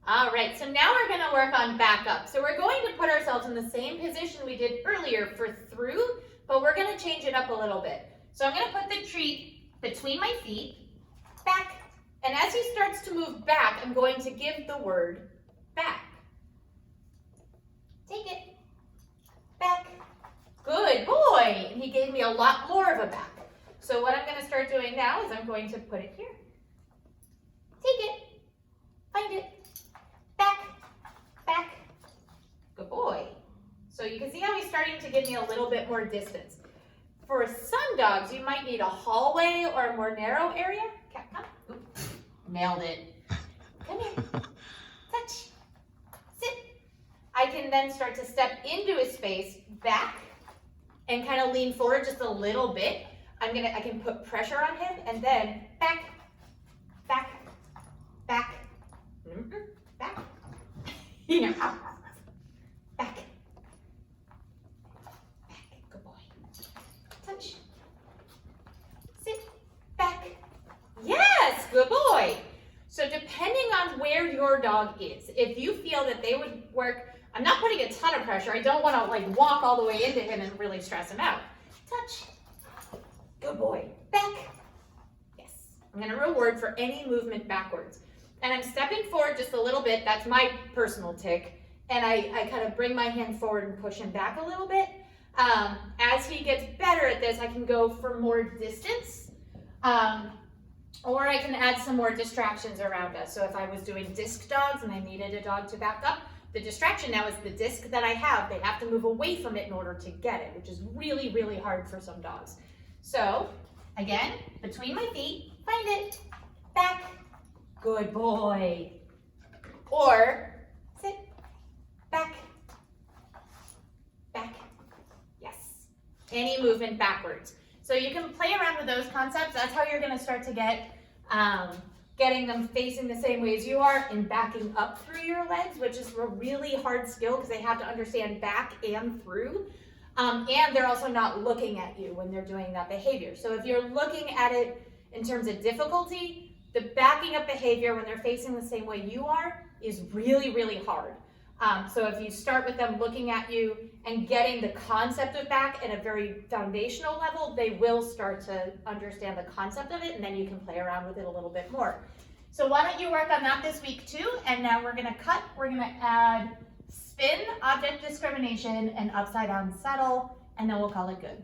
All right, so now we're gonna work on back up. So we're going to put ourselves in the same position we did earlier for through, but we're gonna change it up a little bit. So I'm gonna put the treat between my feet, back, and as he starts to move back, I'm going to give the word back. Take it, back, good boy. And he gave me a lot more of a back. So what I'm gonna start doing now is I'm going to put it here. Take it, find it, back, back, good boy. So you can see how he's starting to give me a little bit more distance. For some dogs, you might need a hallway or a more narrow area. Cat, come. Oops. Nailed it. Come here. Touch. Sit. I can then start to step into his space, back, and kind of lean forward just a little bit. I can put pressure on him, and then back, back, back, back. Here. Back. Good boy. Touch. Sit. Back. Yes, good boy. So depending on where your dog is, if you feel that they would work, I'm not putting a ton of pressure. I don't want to like walk all the way into him and really stress him out. Touch. Good boy. Back. Yes. I'm going to reward for any movement backwards. And I'm stepping forward just a little bit. That's my personal tick. And I kind of bring my hand forward and push him back a little bit. As he gets better at this, I can go for more distance. Or I can add some more distractions around us. So if I was doing disc dogs and I needed a dog to back up, the distraction now is the disc that I have. They have to move away from it in order to get it, which is really, really hard for some dogs. So again, between my feet, find it, back, good boy. Or sit, back, back, yes. Any movement backwards. So you can play around with those concepts. That's how you're gonna start to get getting them facing the same way as you are and backing up through your legs, which is a really hard skill because they have to understand back and through. And they're also not looking at you when they're doing that behavior. So if you're looking at it in terms of difficulty, the backing up behavior when they're facing the same way you are is really, really hard. So if you start with them looking at you and getting the concept of back at a very foundational level, they will start to understand the concept of it, and then you can play around with it a little bit more. So why don't you work on that this week too? And now we're gonna cut, we're gonna add spin, object discrimination, and upside down settle, and then we'll call it good.